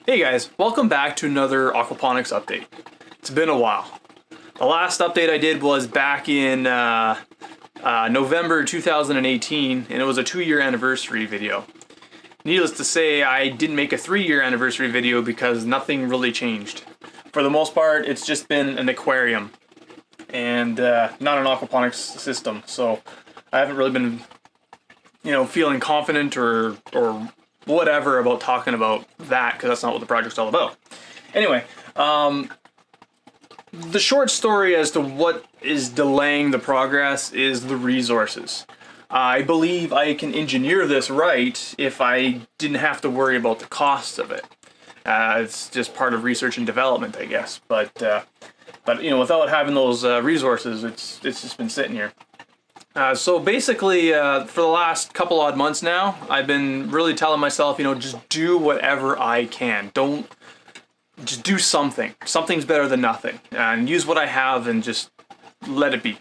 Hey guys, welcome back to another aquaponics update. It's been a while. The last update I did was back in November 2018, and it was a 2-year anniversary video. Needless to say, I didn't make a 3-year anniversary video because nothing really changed. For the most part, it's just been an aquarium and not an aquaponics system, so I haven't really been, feeling confident or whatever about talking about that, because that's not what the project's all about. Anyway, the short story as to what is delaying the progress is the resources. I believe I can engineer this right if I didn't have to worry about the cost of it. It's just part of research and development, I guess. But without having those resources, it's just been sitting here. So basically, for the last couple odd months now, I've been really telling myself, just do whatever I can. Just do something. Something's better than nothing. And use what I have and just let it be.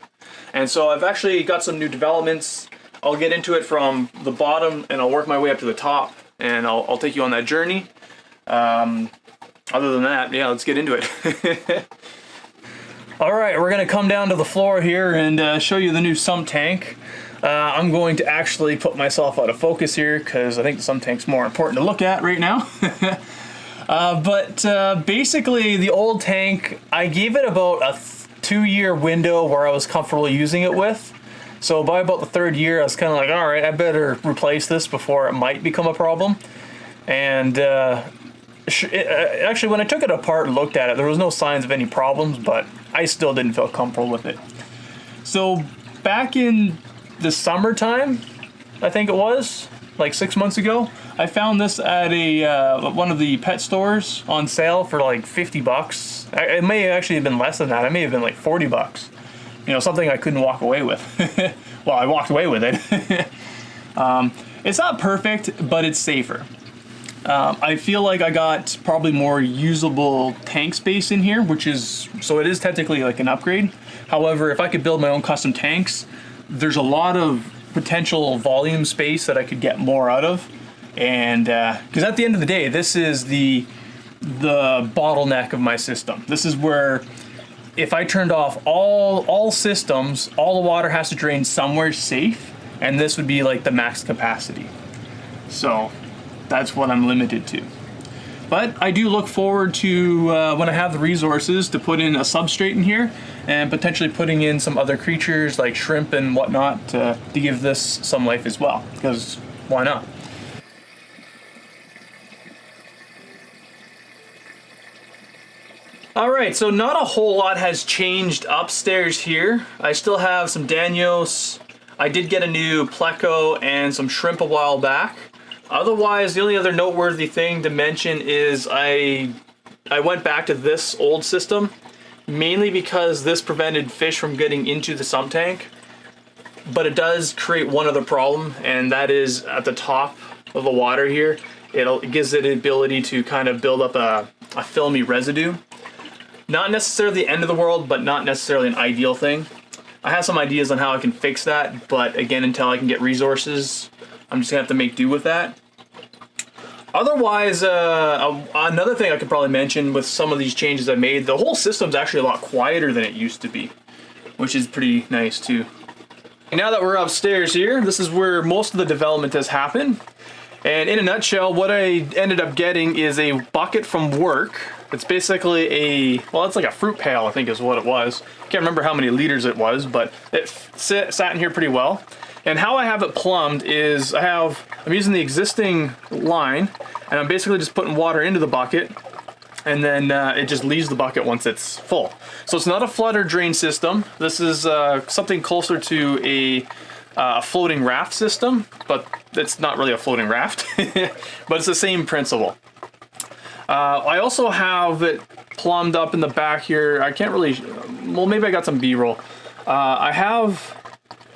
And so I've actually got some new developments. I'll get into it from the bottom and I'll work my way up to the top. And I'll take you on that journey. Other than that, yeah, let's get into it. Alright, we're going to come down to the floor here and show you the new sump tank. I'm going to actually put myself out of focus here because I think the sump tank's more important to look at right now. Basically, the old tank, I gave it about a 2-year window where I was comfortable using it with. So by about the 3rd year, I was kind of like, alright, I better replace this before it might become a problem. And actually, when I took it apart and looked at it, there was no signs of any problems, but I still didn't feel comfortable with it. So back in the summertime, I think it was, like 6 months ago, I found this at one of the pet stores on sale for like 50 bucks. It may have actually been less than that. It may have been like 40 bucks. Something I couldn't walk away with. Well, I walked away with it. It's not perfect, but it's safer. I feel like I got probably more usable tank space in here, so it is technically like an upgrade. However, if I could build my own custom tanks, there's a lot of potential volume space that I could get more out of. And because at the end of the day, this is the bottleneck of my system. This is where if I turned off all systems, all the water has to drain somewhere safe, and this would be like the max capacity. So that's what I'm limited to. But I do look forward to, when I have the resources, to put in a substrate in here and potentially putting in some other creatures like shrimp and whatnot to give this some life as well, because why not? Alright, so not a whole lot has changed upstairs here. I still have some Danios. I did get a new pleco and some shrimp a while back. Otherwise, the only other noteworthy thing to mention is I went back to this old system, mainly because this prevented fish from getting into the sump tank. But it does create one other problem, and that is at the top of the water here. It gives it the ability to kind of build up a filmy residue. Not necessarily the end of the world, but not necessarily an ideal thing. I have some ideas on how I can fix that, but again, until I can get resources, I'm just gonna have to make do with that. Otherwise, another thing I could probably mention with some of these changes I made, the whole system's actually a lot quieter than it used to be, which is pretty nice too. Now that we're upstairs here, this is where most of the development has happened. And in a nutshell, what I ended up getting is a bucket from work. It's basically it's like a fruit pail, I think is what it was. Can't remember how many liters it was, but it sat in here pretty well. And how I have it plumbed is I'm using the existing line, and I'm basically just putting water into the bucket, and then it just leaves the bucket once it's full. So it's not a flood or drain system. This is something closer to a floating raft system, but it's not really a floating raft, but it's the same principle. I also have it plumbed up in the back here. I can't really, well, maybe I got some B-roll.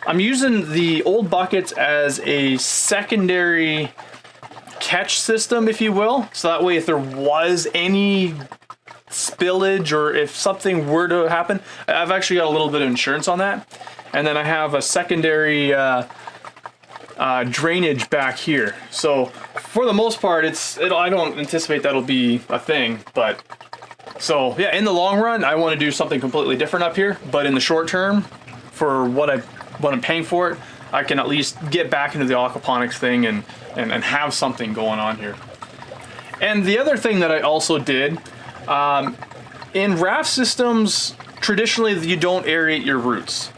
I'm using the old buckets as a secondary catch system, if you will. So that way, if there was any spillage or if something were to happen, I've actually got a little bit of insurance on that. And then I have a secondary drainage back here. So for the most part, I don't anticipate that'll be a thing, but so yeah, in the long run, I want to do something completely different up here, but in the short term, for what I'm paying for it, I can at least get back into the aquaponics thing and have something going on here. And the other thing that I also did, in raft systems, traditionally you don't aerate your roots,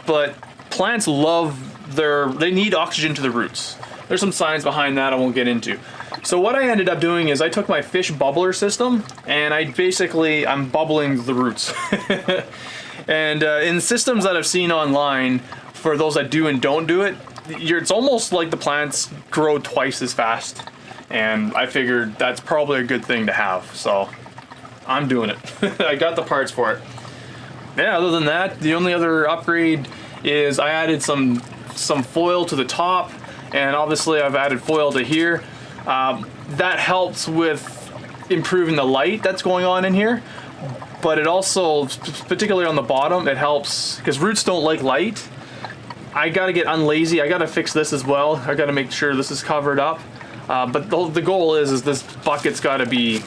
but plants they need oxygen to the roots. There's some science behind that I won't get into. So what I ended up doing is I took my fish bubbler system and I'm bubbling the roots. And in systems that I've seen online, for those that do and don't do it, it's almost like the plants grow twice as fast. And I figured that's probably a good thing to have, so I'm doing it. I got the parts for it. Yeah, other than that, the only other upgrade is I added some foil to the top, and obviously I've added foil to here. That helps with improving the light that's going on in here, but it also, particularly on the bottom, it helps because roots don't like light. I gotta get unlazy. I gotta fix this as well. I gotta make sure this is covered up. But the goal is this bucket's gotta be,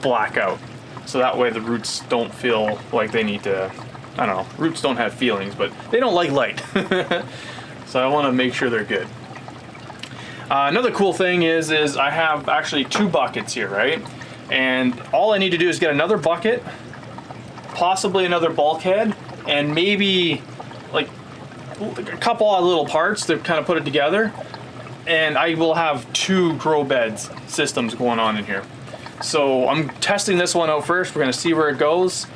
black out. So that way the roots don't feel like they need to, I don't know, roots don't have feelings, but they don't like light. So I wanna make sure they're good. Another cool thing is I have actually 2 buckets here, right? And all I need to do is get another bucket, possibly another bulkhead, and maybe like a couple of little parts to kind of put it together. And I will have 2 grow beds systems going on in here. So I'm testing this one out first. We're gonna see where it goes.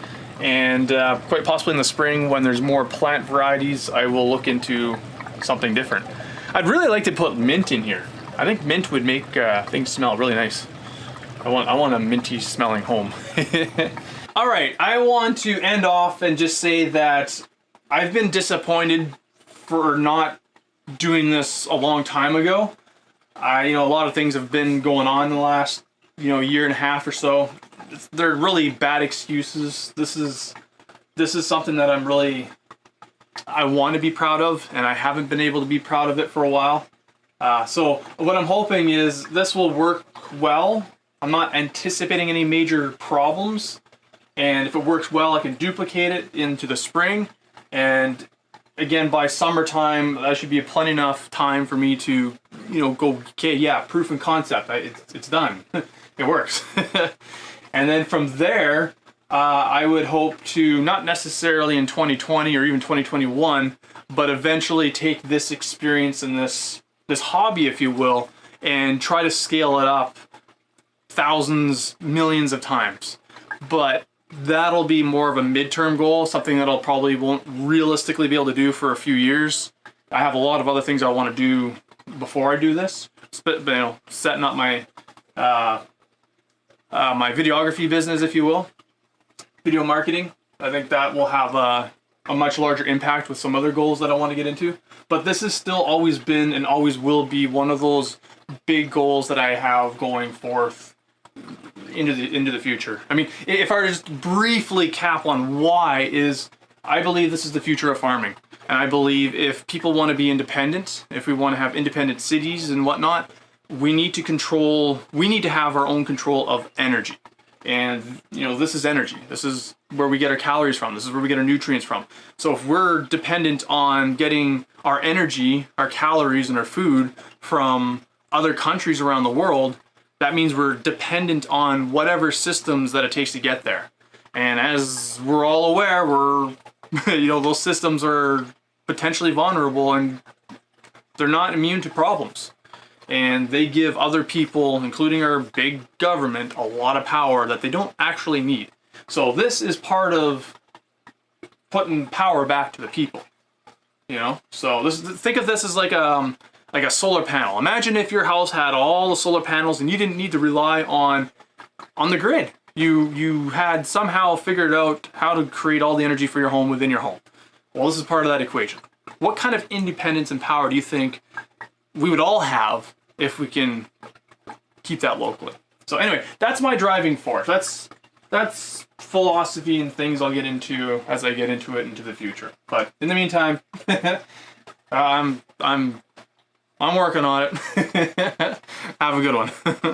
And quite possibly in the spring when there's more plant varieties, I will look into something different. I'd really like to put mint in here. I think mint would make things smell really nice. I want a minty smelling home. All right, I want to end off and just say that I've been disappointed for not doing this a long time ago. A lot of things have been going on in the last, year and a half or so. They're really bad excuses. This is something that I want to be proud of, and I haven't been able to be proud of it for a while. So what I'm hoping is this will work well. I'm not anticipating any major problems, and if it works well, I can duplicate it into the spring, and again, by summertime, that should be plenty enough time for me to, go, okay, yeah, proof and concept, it's done. It works. And then from there, I would hope to, not necessarily in 2020 or even 2021, but eventually take this experience and this hobby, if you will, and try to scale it up thousands, millions of times. But that'll be more of a midterm goal, something that I'll probably won't realistically be able to do for a few years. I have a lot of other things I want to do before I do this. But setting up my my videography business, if you will, video marketing. I think that will have a much larger impact with some other goals that I want to get into. But this has still always been and always will be one of those big goals that I have going forth into the future. I mean, if I were to just briefly cap on why, is I believe this is the future of farming. And I believe if people want to be independent, if we want to have independent cities and whatnot, we need to have our own control of energy. And, this is energy. This is where we get our calories from. This is where we get our nutrients from. So if we're dependent on getting our energy, our calories, and our food from other countries around the world, that means we're dependent on whatever systems that it takes to get there. And as we're all aware, those systems are potentially vulnerable and they're not immune to problems. And they give other people, including our big government, a lot of power that they don't actually need. So this is part of putting power back to the people. So think of this as like a solar panel. Imagine if your house had all the solar panels and you didn't need to rely on the grid. You had somehow figured out how to create all the energy for your home within your home. Well, this is part of that equation. What kind of independence and power do you think we would all have if we can keep that locally? So anyway, that's my driving force. That's philosophy and things I'll get into as I get into it into the future. But in the meantime, I'm I'm working on it. Have a good one.